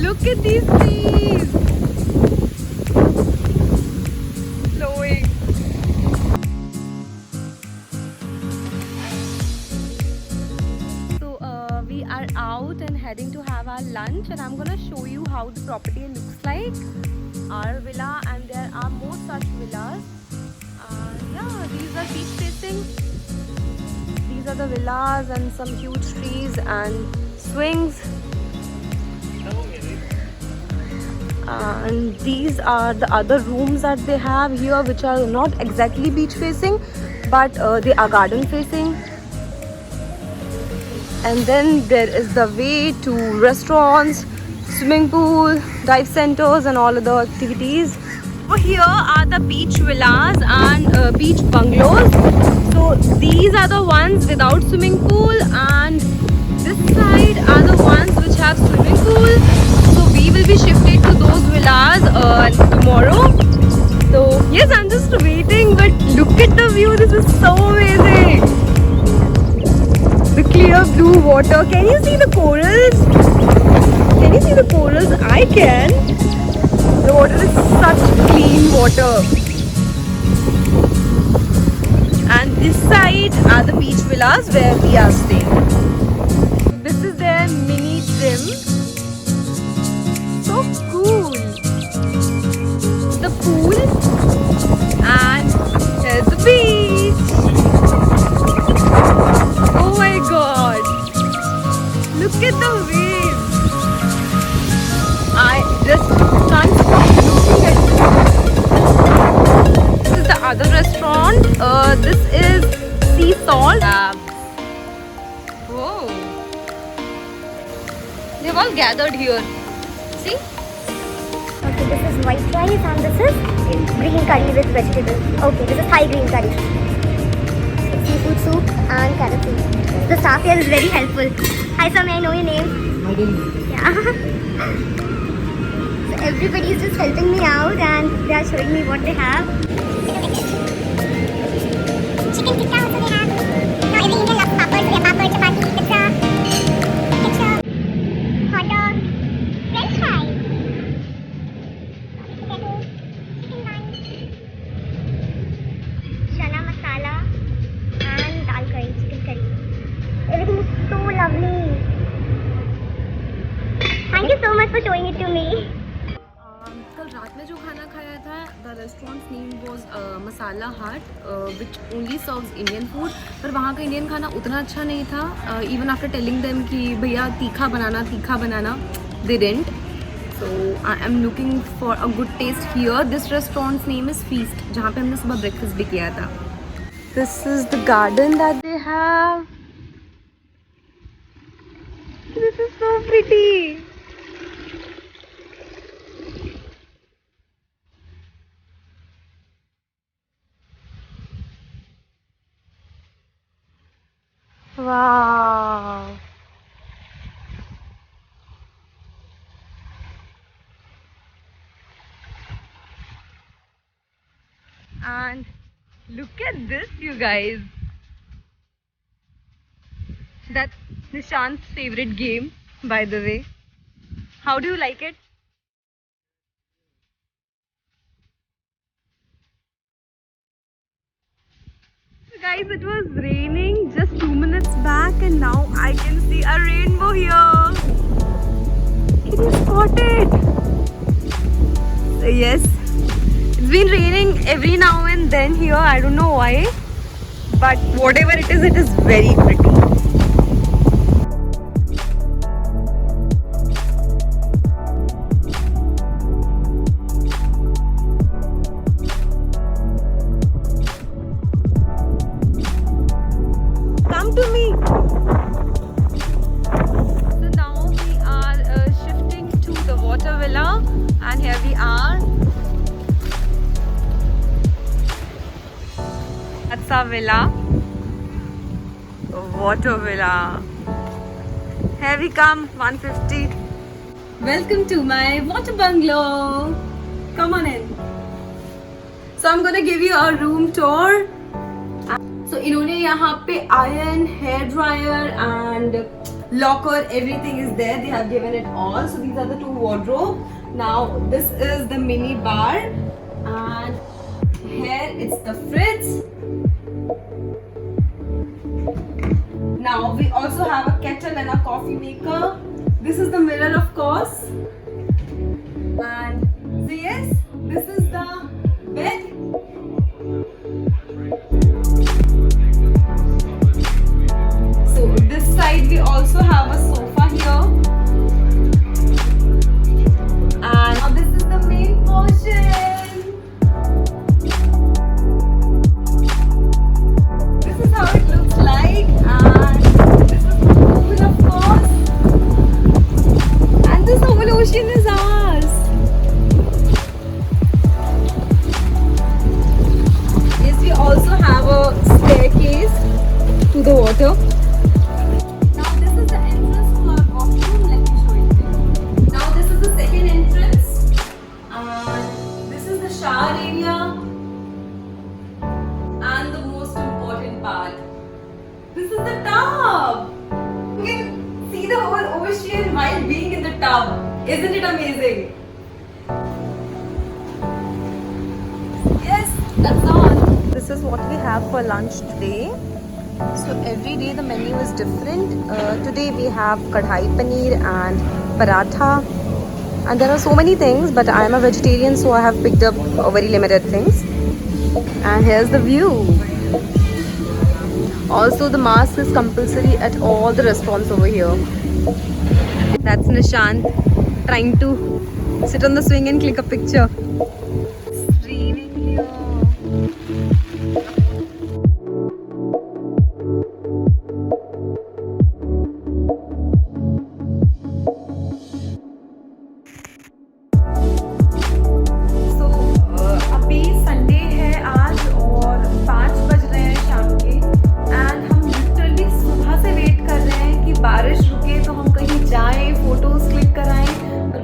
Look at these trees. Flowing. So we are out and heading to have our lunch, and I'm gonna show you how the property looks like. Our villa, and there are more such villas. Yeah, these are beach facing. These are the villas and some huge trees and swings. And these are the other rooms that they have here, which are not exactly beach facing, but they are garden facing. And then there is the way to restaurants, swimming pool, dive centers and all other activities. Over here are the beach villas and beach bungalows. So these are the ones without swimming pool, and this side are the ones which have swimming pool. So we will be shifted to those villas tomorrow. So yes, I'm just waiting, but look at the view. This is so amazing. The clear blue water. Can you see the corals? Can you see the corals? I can. The water is such clean water. And this side are the beach villas where we are staying. This is their mini gym. So cool. The pool, and there's the beach. Oh my god. Look at the waves. I just can't stop looking at it. This is the other restaurant. This is sea salt. Whoa. They've all gathered here. See? Okay, this is white rice and this is green curry with vegetables. Okay, this is Thai green curry. Seafood soup and carrot soup. The staff here is very helpful. Hi sir, may I know your name? My name. Yeah. So everybody is just helping me out and they are showing me what they have. Chicken tikka also they have. Now every Indian loves papad, so they have papad, chapati, pizza, ketchup, hot dog, french fries, potatoes, chicken bun, chana masala and dal curry, chicken curry. Everything is so lovely. Thank you so much for showing it to me. कल रात में जो खाना खाया था, the restaurant's name was Masala Hut, which only serves Indian food. पर वहाँ का इंडियन खाना उतना अच्छा नहीं था. Even after telling them कि भैया तीखा बनाना, they didn't. So I am looking for a good taste here. This restaurant's name is Feast, जहाँ पे हमने सुबह breakfast भी किया था. This is the garden that they have. This is so pretty. Wow. And look at this, you guys. That's Nishant's favorite game, by the way. How do you like it? Guys, it was raining just 2 minutes back and now I can see a rainbow here. Can you spot it? So yes, it's been raining every now and then here. I don't know why, but whatever it is very pretty. To me. So now we are shifting to the water villa, and here we are. That's our villa, water villa. Here we come, 150. Welcome to my water bungalow. Come on in. So I'm gonna give you a room tour. So इन्होंने यहाँ पे iron, hair dryer and locker, everything is there. They have given it all. So these are the 2 wardrobe. Now this is the mini bar, and here it's the fridge. Now we also have a kettle and a coffee maker. This is the mirror, of course. And so yes, this is the bed. So this side we also have a sofa here. And now this is the main portion. This is how it looks like, and this is the pool, of course. And this whole ocean is ours. Yes, we also have a staircase to the water. Now this is the entrance to our washroom. Let me show you. Now this is the second entrance, and this is the shower area. And the most important part, this is the tub. You can see the whole ocean while being in the tub. Isn't it amazing? Yes, that's all. This is what we have for lunch today. So every day the menu is different. Today we have kadhai paneer and paratha. And there are so many things, but I am a vegetarian, so I have picked up very limited things. And here's the view. Also, the mask is compulsory at all the restaurants over here. That's Nishant trying to sit on the swing and click a picture. It's raining here.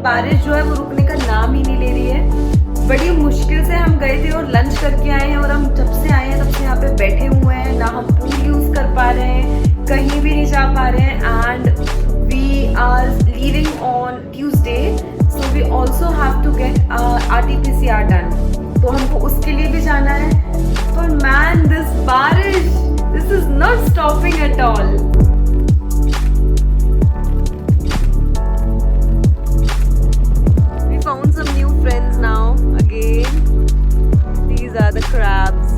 बारिश जो है वो रुकने का नाम ही नहीं ले रही है। बड़ी मुश्किल से हम गए थे और लंच करके आए हैं, और हम जब से आए हैं तब से यहाँ पे बैठे हुए हैं, ना हम पूल यूज कर पा रहे हैं, कहीं भी नहीं जा पा रहे हैं। And we are leaving on Tuesday, so we also have to get RT-PCR done, तो हमको उसके लिए भी जाना है। पर मैन, दिस बारिश, this is not stopping at all. Found some new friends now again. These are the crabs.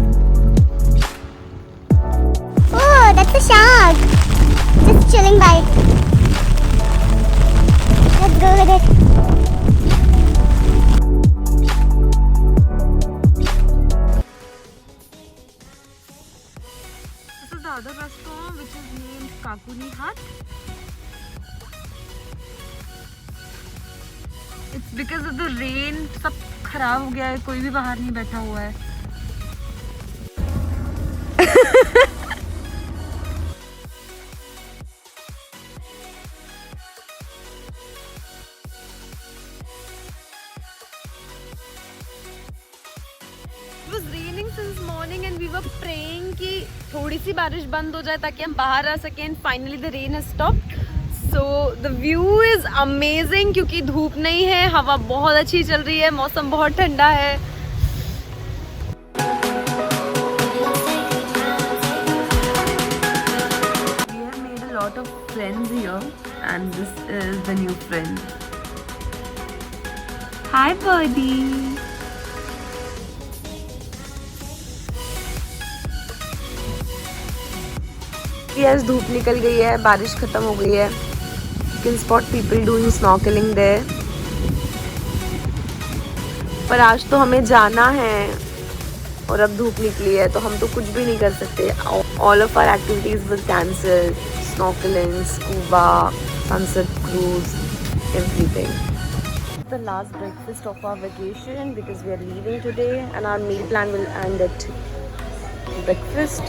Oh, that's a shark. Just chilling by. Let's go with it. This is the other restaurant, which is named Kakuni Hut. It's because of the rain, सब खराब हो गया है, कोई भी बाहर नहीं बैठा हुआ है। It was raining since morning and we were praying कि थोड़ी सी बारिश बंद हो जाए ताकि हम बाहर आ सकें। And finally the rain has stopped. So the view is amazing क्योंकि धूप नहीं है, हवा बहुत अच्छी चल रही है, मौसम बहुत ठंडा है। We have made a lot of friends here, and this is the new friend. Hi, birdie. Yes, धूप निकल गई है, बारिश खत्म हो गई है। You can spot people doing snorkeling there. पर आज तो हमें जाना है और अब धूप निकली है तो हम तो कुछ भी नहीं कर सकते। All of our activities were cancelled. Snorkeling, scuba, sunset cruise, everything. The last breakfast of our vacation because we are leaving today and our meal plan will end at breakfast.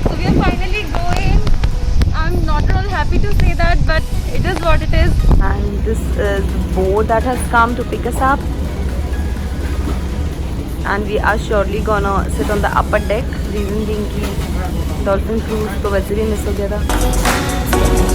So we are finally going. I'm not at all happy to say that, but it is what it is. And this is the boat that has come to pick us up. and we are surely gonna sit on the upper deck. Reason being कि dolphin cruise तो वैसे भी miss हो गया था.